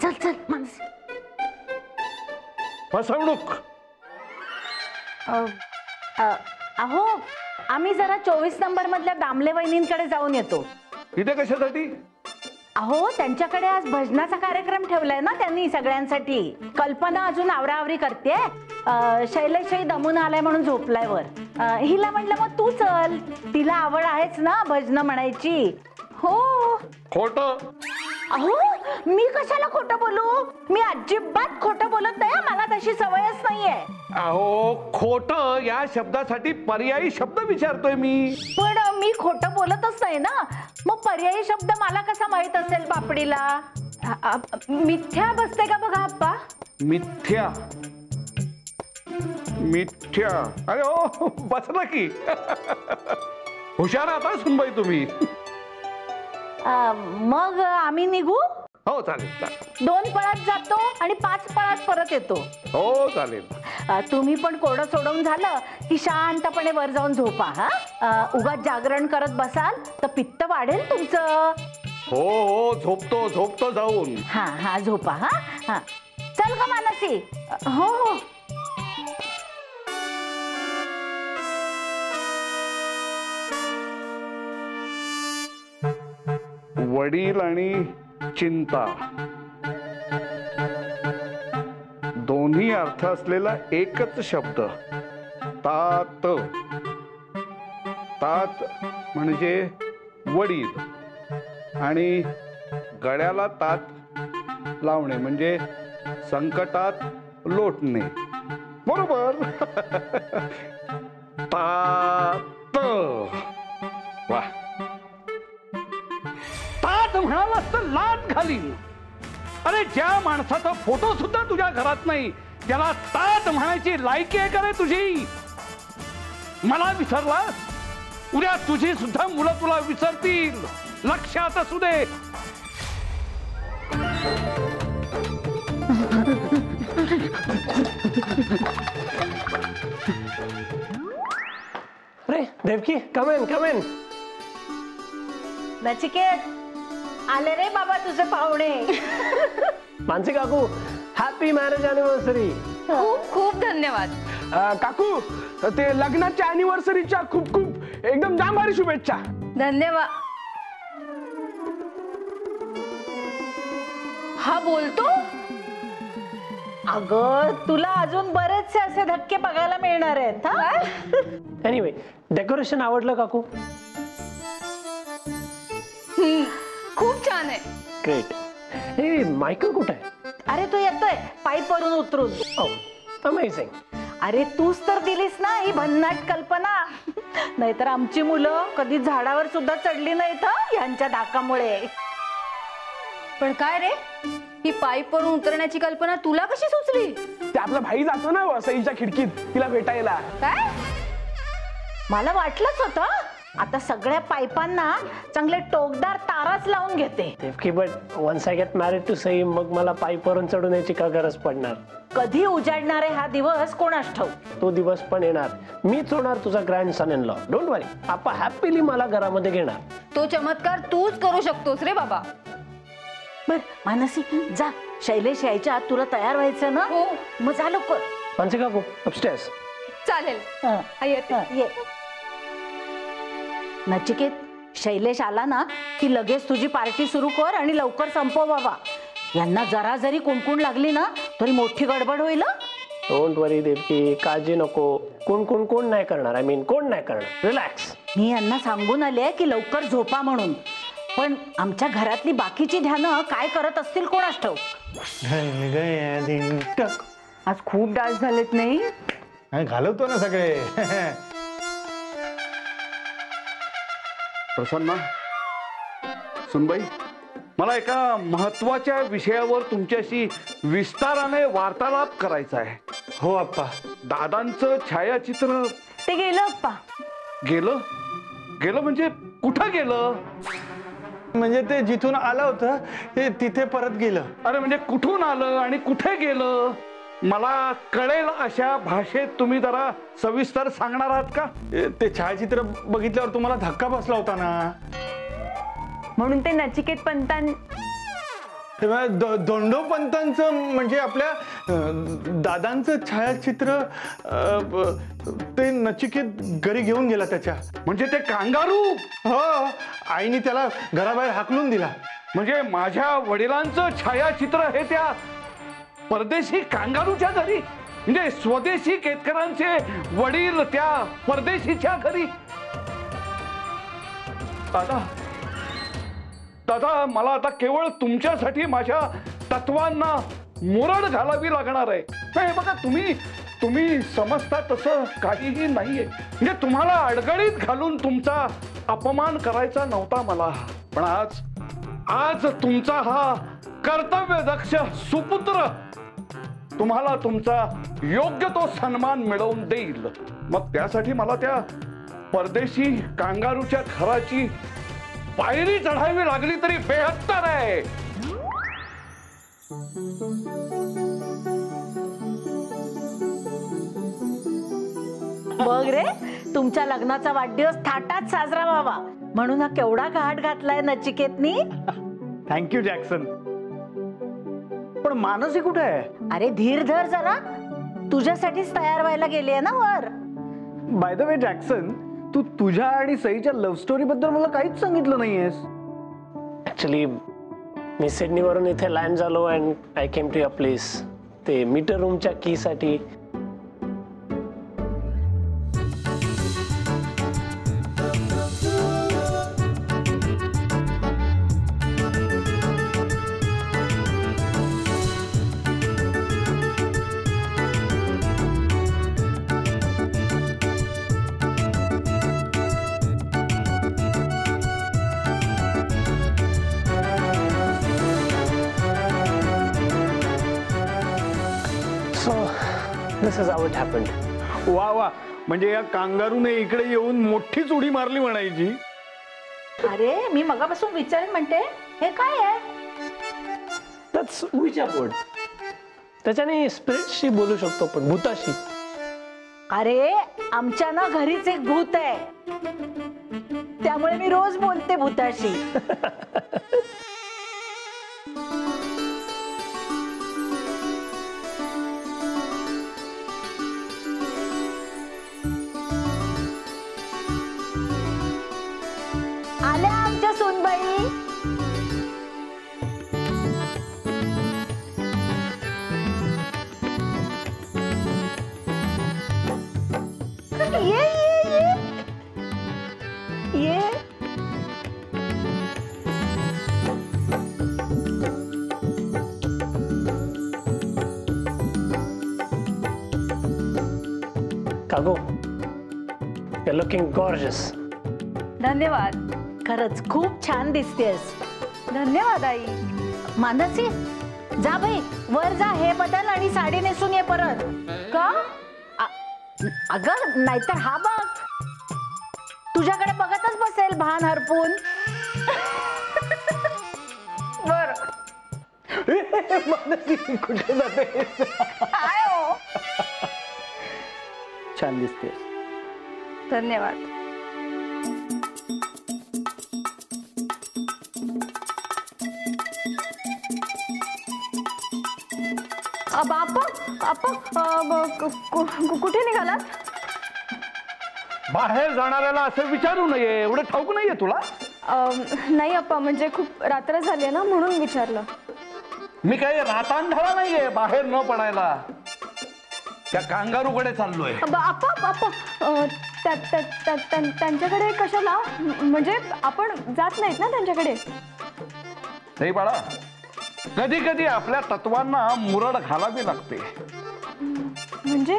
चल चल मानसी. फसवणूक. अहो आम्ही जरा 24 नंबर मधल्या दामले वहिनींकडे जाऊन येतो. तिथे कशासाठी? अहो त्यांच्याकडे आज भजनाचा कार्यक्रम ठेवलाय ना त्यांनी सगळ्यांसाठी. कल्पना अजून आवराआवरी करते. शैलेशही दमून आलाय म्हणून झोपलाय वर. हिला म्हटलं मग तू चल, तिला आवड आहेच ना भजन म्हणायची. हो. खोटं. अहो मी कशाला खोटं बोलू? मी अजिबात खोटं बोलत नाही. मला तशी सवयच नाहीये. अहो खोटं या शब्दासाठी पर्यायी शब्द विचारतोय मी. पण मी खोटं बोलतच नाही ना. मग पर्यायी शब्द मला कसा माहित असेल बापडीला? मिथ्या बसते का बघा आप्पा. मिथ्या. मिथ्या. अरे हो बसला की. हुशार आता सुनबाई तुम्ही. मग आम्ही निघू? हो चालेल चालेल. 2 पळात जातो आणि 5 पळात परत येतो. हो चालेल. तुम्ही पण कोरडं सोडवून झालं की शांतपणे वर जाऊन झोपा. हा उगाच जागरण करत बसाल तर पित्त वाढेल तुमचं. हो हो झोपतो झोपतो जाऊन. हा हा झोपा. हा हा चल का मानसी. हो हो. वडील आणि चिंता दोन्ही अर्थ असलेला एकच शब्द तात. तात म्हणजे वडील आणि गळ्याला तात लावणे म्हणजे संकटात लोटणे. बरोबर. तात. वा. तात म्हणालास तर लात घालीन. अरे ज्या माणसाचा फोटो सुद्धा तुझ्या घरात नाही त्याला तात म्हणायची लायकी आहे का रे तुझी? मला विसरलास? उद्या तुझी सुद्धा मुलं तुला विसरतील. लक्षात असू दे. अरे देवकी कम इन. नचिकेत आले रे बाबा तुझे पाहुणे. मानसी काकू हॅपी मॅरेज अॅनिव्हर्सरी. खूप खूप धन्यवाद. काकू ते लग्नाच्या अॅनिव्हर्सरीच्या खूप खूप एकदम जाम भारी शुभेच्छा. धन्यवाद. हा बोलतो? अगं तुला अजून बरेचसे असे धक्के बघायला मिळणार आहेत. एनिवे डेकोरेशन आवडलं काकू? खूप छान आहे. ग्रेट. हे मायकल कुठे आहे? अरे तो येतोय पाईप वरून उतरून. अमेझिंग. अरे तूच तर दिलीस ना ही भन्नाट कल्पना. नाहीतर आमची मुलं कधी झाडावर सुद्धा चढली नाहीत यांच्या धाकामुळे. पण काय रे ही पाईप वरून उतरण्याची कल्पना तुला कशी सुचली? ते आपला भाई जातो ना वसईच्या खिडकीत तिला भेटायला. काय? मला वाटलंच होतं. आता सगळ्या पाईपांना चांगले टोकदार ताराच लावून घेते. Devaki but once I get married to Sai मग मला पाईप वरून चढून यायची का गरज पडणार? कधी उजाडणार आहे हा दिवस कोणास ठाऊक. तो दिवस पण येणार. मीच होणार तुझा grandson in law. Don't worry. आपा हॅपीली मला घरामध्ये घेणार. तो चमत्कार तूच करू शकतोस रे बाबा. बर मानसी जा. शैलेश यायच्या आत तुला तयार व्हायचं ना. हो. मग जा लवकर. मानसी काकू अपस्टेअर्स. चालेल. ये. नचिकेत शैलेश आला ना की लगेच तुझी पार्टी सुरू कर आणि लवकर संपव बाबा. यांना जरा जरी कुणकुण लागली ना तरी मोठी गडबड होईल. डोंट वरी देवकी काळजी नको. कोण नाही करणार. आय मीन कोण नाही करणार. रिलॅक्स. मी यांना सांगून आले की लवकर झोपा म्हणून. पण आमच्या घरातली बाकीची ध्यानं काय करत असतील कोणास ठाऊक. आज खूप डास झालेत नाही? घालवतो ना सगळे. प्रसन्ना सुनबाई मला एका महत्वाच्या विषयावर तुमच्याशी विस्ताराने वार्तालाप करायचा आहे. हो आप्पा. दादांचं छायाचित्र ते गेलं अप्पा. गेलं म्हणजे कुठं गेलं? म्हणजे ते जिथून आलं होतं ते तिथे परत गेलं. अरे म्हणजे कुठून आलं आणि कुठे गेलं मला कळेल अशा भाषेत तुम्ही जरा सविस्तर सांगणार आहात का? ते छायाचित्र बघितल्यावर तुम्हाला धक्का बसला होता ना. म्हणून ते नचिकेत पंतांनी धोंडोपंतांचं म्हणजे आपल्या दादांचं छायाचित्र ते नचिकेत घरी घेऊन गेला त्याच्या. म्हणजे ते कांगारू? हो, आईने त्याला घराबाहेर हाकलून दिला. म्हणजे माझ्या वडिलांचं छायाचित्र हे त्या परदेशी कांगारूच्या घरी, म्हणजे स्वदेशी केतकरांचे वडील त्या परदेशीच्या घरी. दादा दादा, मला आता केवळ तुमच्यासाठी माझ्या तत्वांना मुरड घालावी लागणार आहे. नाही बघा, तुम्ही समजता तसं काहीही नाहीये. म्हणजे तुम्हाला अडगळीत घालून तुमचा अपमान करायचा नव्हता मला, पण आज तुमचा हा कर्तव्यदक्ष सुपुत्र तुम्हाला तुमचा योग्य तो सन्मान मिळवून देईल. मग त्यासाठी मला त्या परदेशी कांगारूच्या घराची पायरी चढावी लागली तरी बेहत्तर आहे. बघ रे, तुमच्या लग्नाचा वाढदिवस थाटात साजरा व्हावा म्हणून हा केवढा घाट घातलाय नचिकेतनी. Thank you Jackson. पण मानसी कुठे आहे? अरे धीर धर जरा, तुझ्यासाठीच तयार व्हायला गेली आहे ना वर. बाय द वे जॅक्सन, तू तुझ्या आणि सईच्या लव्ह स्टोरी बद्दल मला काहीच सांगितलं नाहीयेस. ऍक्च्युली मी सिडनीवरून इथे लँड झालो and I came to your place. ते मीटर रूमच्या की साठी. So this is how it happened. वा वा, म्हणजे या कांगारूने इकडे येऊन मोठीच उडी मारली म्हणायची. अरे मी मगापासून विचारून म्हणते हे काय आहे. That's Ouija board. त्याच्याने स्पिरिटशी बोलू शकतो, पण भूताशी. अरे आमच्या ना घरीच एक भूत आहे, त्यामुळे मी रोज बोलते भूताशी. आल्या आमच्या सूनबाई. ये ये ये ये. Kago, you're looking gorgeous. धन्यवाद. खरंच खूप छान दिसतेस. धन्यवाद आई. मानसी, जा बाई वर जा, हे बदल आणि साडी नेसून ये परत. का? अगं नाहीतर हा बघ तुझ्याकडे बघतच बसेल भान हरपून. बर. कुठे जाते? काय हो? छान दिसते. धन्यवाद. कुठे निघालात? बाहेर जाणाऱ्याला असं विचारू नये, एवढं ठाऊक नाहीये तुला? नाही अप्पा, म्हणजे खूप रात्र झाली ना म्हणून विचारलं. मी काही रातांधळा नाहीये बाहेर न पडायला. त्या कांगारूकडे चाललोय. त्यांच्याकडे कशाला? म्हणजे आपण जात नाहीत ना त्यांच्याकडे. नाही बाळा, कधी कधी आपल्या तत्वांना मुरड घालावी लागते. म्हणजे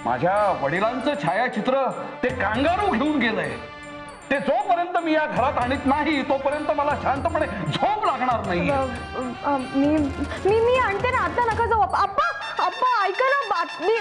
माझ्या वडिलांचं छायाचित्र ते कांगारू घेऊन गेलंय. ते जोपर्यंत मी या घरात आणत नाही तोपर्यंत मला शांतपणे झोप लागणार नाही. मी आणते ना, आता नका जाऊ. अप्पा अप्पा ऐका ना बातमी.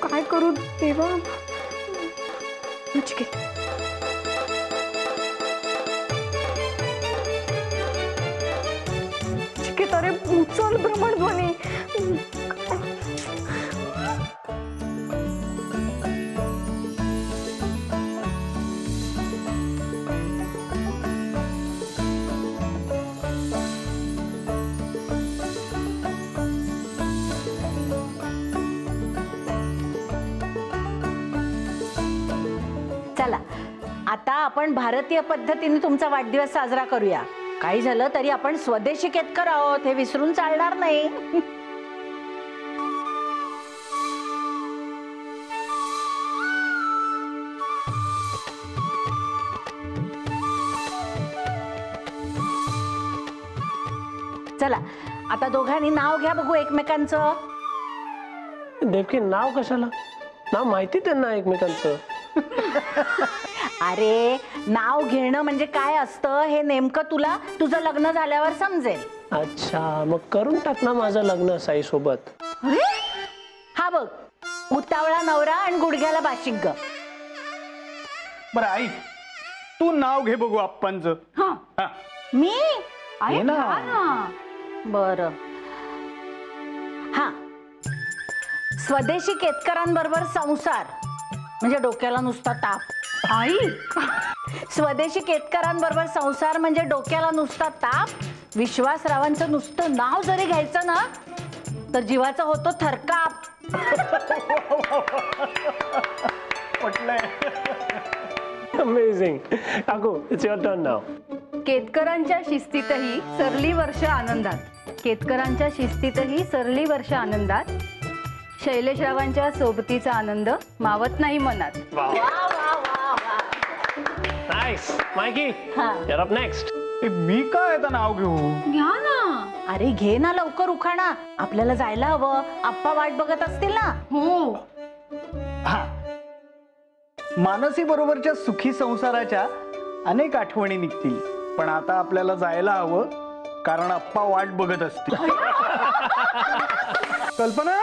काय करू देवा. अरे उचल भ्रमणध्वनी. आपण भारतीय पद्धतीने तुमचा वाढदिवस साजरा करूया. काही झालं तरी आपण स्वदेशी केतकर आहोत, हे विसरून चालणार नाही. चला आता दोघांनी नाव घ्या बघू एकमेकांचं. देवकी नाव कशाला? नाव माहिती त्यांना एकमेकांचं. अरे नाव घेणं म्हणजे काय असतं हे नेमकं तुला तुझं लग्न झाल्यावर समजेल. अच्छा, मग करून टाक ना माझं लग्न साई सोबत. अरे हा बघ, उतावळा नवरा आणि गुडघ्याला बाशिंग. बरं आई, तू नाव घे बघू आप्पांचं. हा. मी घे ना. बर हा, स्वदेशी केतकरांबरोबर संसार म्हणजे डोक्याला नुसता ताप. आई स्वदेशी केतकरांबरोबर संसार म्हणजे डोक्याला नुसता ताप. विश्वासरावांचं नुसतं नाव जरी घ्यायचं ना तर जीवाचा होतो थरकाप. पटलंय. अमेझिंग. काकू, इट्स युअर टर्न नाव. केतकरांच्या शिस्तीतही सरली वर्ष आनंदात. केतकरांच्या शिस्तीतही सरली वर्ष आनंदात. शैलेशरावांच्या सोबतीचा आनंद मावत नाही मनात. नाईस. मायकी, हा. you're up next. मी काय आता नाव घेऊ? घ्या ना. अरे घे ना लवकर उखाणा, आपल्याला जायला हवं. आप्पा वाट बघत असतील ना. हो. हा. मानसी बरोबरच्या सुखी संसाराच्या अनेक आठवणी निघतील, पण आता आपल्याला जायला हवं कारण आप्पा वाट बघत असतील. कल्पना,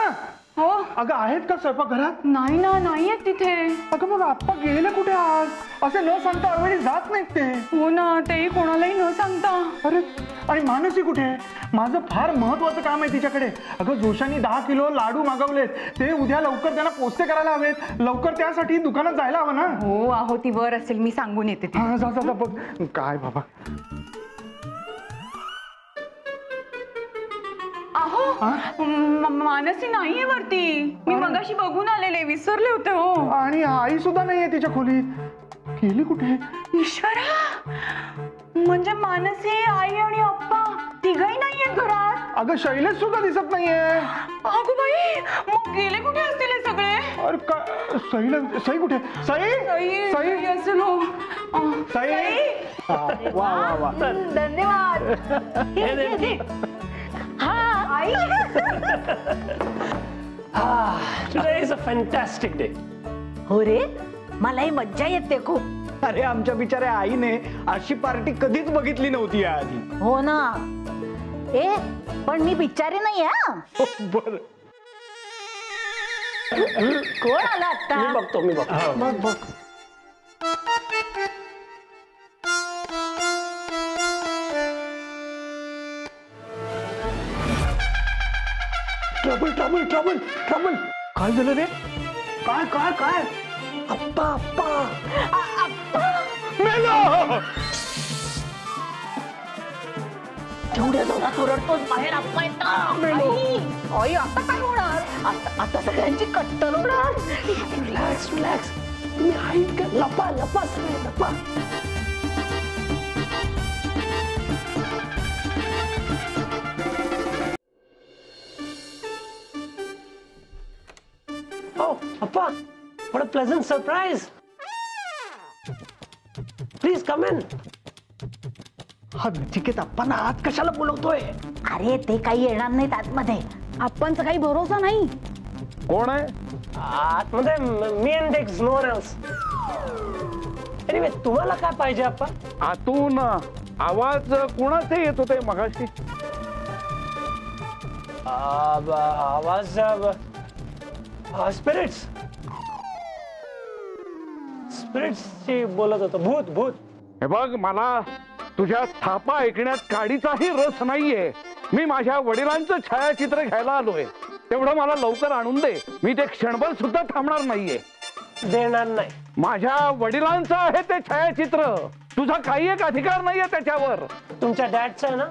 हो. अगं आहेत का स्वयंपाकघरात? नाही ना, नाही आहेत तिथे. अगं मग आप्पा गेले कुठे आज? असे न सांगता अवेळी जात नाहीत ते. हो ना, तेही कोणालाही न सांगता. अरे, आणि मानसी कुठे? माझं फार महत्वाचं काम आहे तिच्याकडे. अगं जोशानी 10 किलो लाडू मागवलेत, ते उद्या लवकर त्यांना पोचते करायला हवेत. लवकर त्यासाठी दुकानात जायला हवं ना. हो आहो, ती वर असेल, मी सांगून येते ती. हा, जा जा जा, बघ काय बाबा. अहो, मानसी नाहीये वरती. मी मगाशी बघून आलेले, विसरले होते. हो. आणि आई सुद्धा नाहीये तिच्या खोलीत. गेली कुठे? ईश्वरा, म्हणजे मानसी, आई आणि अप्पा तिघही नाहीयेत घरात. अगं शैलेश सुद्धा दिसत नाहीये. अगो बाई, मग गेले कुठे असतील हे सगळे? अरे का सई कुठे? सई सई असेल. हो. सई. हा, वा वा वा. धन्यवाद. हा आई. Today is a fantastic day. हो रे, मलाही मज्जा येते खूप. अरे आमच्या बिचाऱ्या आईने अशी पार्टी कधीच बघितली नव्हती याआधी. हो ना. ए पण मी बिचारी नाही. हा बर. कोण आला आता? मी बघतो. बघ बघ. Trouble trouble trouble trouble. काय झालं रे? काय काय काय? अप्पा, अप्पा. मेलो. तेवढ्या जोरात ओरडतोस, बाहेर आप्पा येतात. आई आता काय होणार? आता सगळ्यांची कट्टल होणार. Relax relax. तुम्ही हाईट का? लपा लपा सगळे लपा. Oh, Appa, what a pleasant surprise. Please come in. हा नचिकेत आप्पांना आत कशाला बोलवतोय? अरे ते काही येणार नाहीत आतमध्ये. आप्पांचा काही भरोसा नाही. कोण आहे? आतमध्ये मी and Dex, no one else. Anyway, तुम्हाला काय पाहिजे अप्पा? आतून आवाज कोणाचे येत होते मगाशी? आवाज स्पिरिट्स. स्पिरिट्सची बोलत होतो. भूत भूत. हे बघ, मला तुझ्या थापा ऐकण्यात काडीचाही रस नाहीये. मी माझ्या वडिलांचं छायाचित्र घ्यायला आलोय. तेवढं मला लवकर आणून दे. मी ते क्षणभर सुद्धा थांबणार नाहीये. देणार नाही. माझ्या वडिलांचं आहे ते छायाचित्र. तुझा काही एक अधिकार नाहीये त्याच्यावर. तुमच्या डॅडचं आहे ना?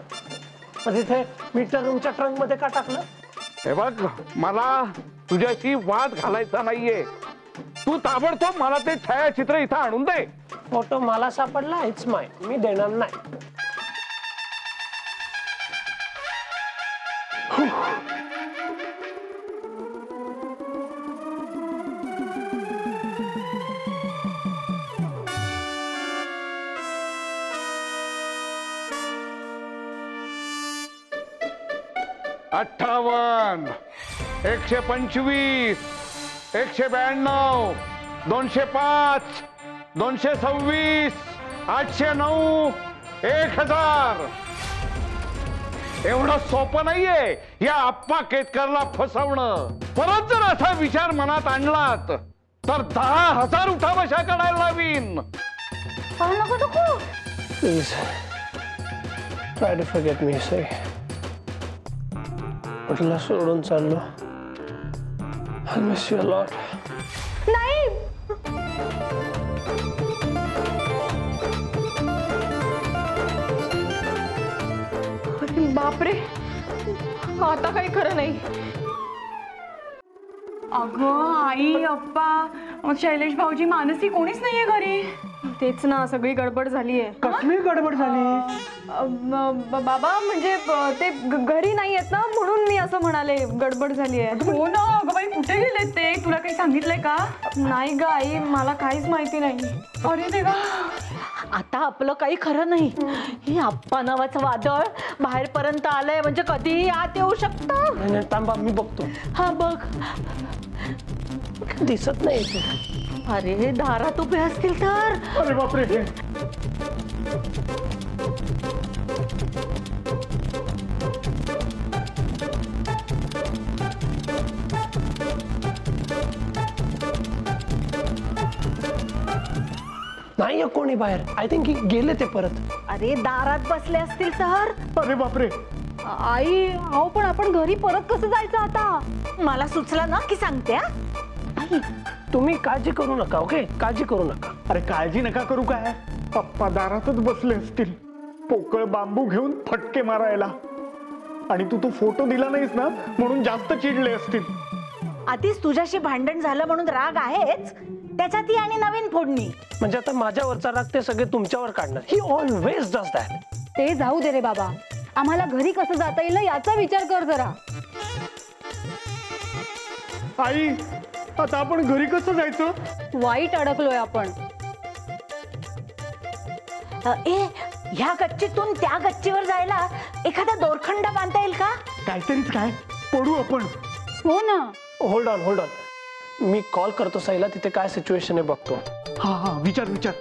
मग तिथे मीटर रूमच्या ट्रंक मध्ये का टाकलं? हे बघ, मला तुझ्याशी वाद घालायचा नाहीये. तू ताबडतोब मला ते छायाचित्र इथं आणून दे. फोटो मला सापडला, इट्स माय, मी देणार नाही. अठ्ठावन्न, 125, 192, 205, 226, 809, 1000. एवढं सोपं नाहीये या आप्पा केतकरला फसवणं. परत जर असा विचार मनात आणलात तर 10,000 उठाबशा काढायला लावीन. नको नको. Please try to forget me. Sai, म्हटलं सोडून चाललो. I miss you a lot. नाही. अरे बापरे, आता काही खरं नाही. अगं आई, अप्पा, शैलेश भाऊजी, मानसी कोणीच नाहीये घरी. तेच ना, सगळी गडबड झालीये. कसली गडबड झाली? बाबा म्हणजे ते घरी नाही आहेत ना, म्हणून मी असं म्हणाले, गडबड झालीये. हो ना. अगं बाई, कुठे गेलेत ते? तुला काही सांगितलंय का? नाही ग आई, मला काहीच माहिती नाही. अरे देवा, आता आपलं काही खरं नाही. ही आप्पा नावाचं वादळ बाहेर पर्यंत आलंय म्हणजे कधीही आत येऊ शकतं. नाही नाही, थांबा, मी बघतो. हा बघ. दिसत नाही. अरे दारात उभे असतील तर. अरे बापरे. नाही कोणी बाहेर. आय थिंक गेले ते परत. अरे दारात बसले असतील तर. अरे बापरे. आई, अहो पण आपण घरी परत कसं जायचं आता? मला सुचलं ना की सांगते. आई, तुम्ही काळजी करू नका. ओके, काळजी करू नका. अरे काळजी नका करू काय, पप्पा दारातच बसले असतील पोकळ बांबू घेऊन फटके मारायला. आणि तू फोटो दिला नाहीस ना म्हणून जास्त चिडले असतील. आधीच तुझ्याशी भांडण झालं म्हणून राग आहेच, त्याच्यात ही आणि नवीन फोडणी. म्हणजे आता माझ्यावरचा राग ते सगळे तुमच्यावर काढणार. ही ऑलवेज डज दॅट. ते जाऊ दे रे बाबा, आम्हाला घरी कसं जाता येईल याचा विचार कर जरा. आई, आता आपण घरी कसं जायचं? वाईट अडकलोय आपण. ह्या गच्चीतून त्या गच्चीवर जायला एखादा दोरखंड बांधता येईल का? काहीतरीच काय, पडू आपण. हो ना. Hold on, hold on. Me call करतो साईला, तिथे काय सिच्युएशन आहे बघतो. हा हा, विचार विचार.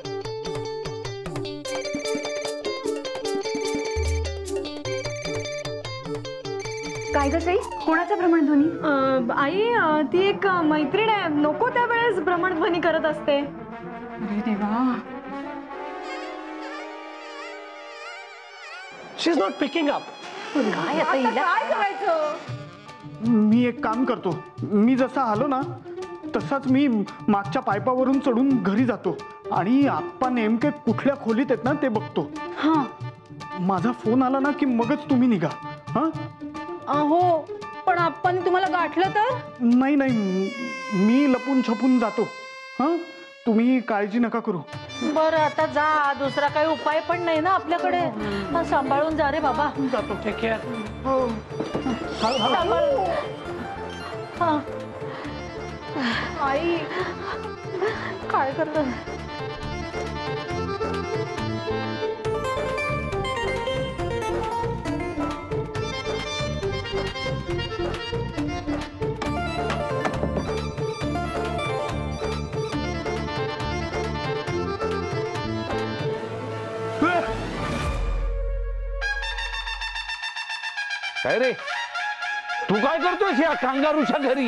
काय ग सई, कोणाचा भ्रमणध्वनी? आई, ती एक मैत्रीण आहे, नको त्या वेळेस भ्रमणध्वनी करत असते. अरे देवा. शी इज नॉट पिकिंग अप. काय आता हिला काय करायचं? मी एक काम करतो, मी जसा आलो ना तसाच मी मागच्या पायपावरून चढून घरी जातो आणि आप्पा नेमके कुठल्या खोलीत आहेत ना ते बघतो. हा. माझा फोन आला ना की मगच तुम्ही निघा. हा. हो, पण आपण तुम्हाला गाठलं तर? नाही नाही, मी लपून छपून जातो. हा, तुम्ही काळजी नका करू. बरं आता जा, दुसरा काही उपाय पण नाही ना आपल्याकडे. सांभाळून जा रे बाबा. जातो. Take care. हो. सांभाळ. हा. आई, काय करतो? काय रे, तू काय करतोयस या कांगारूच्या घरी?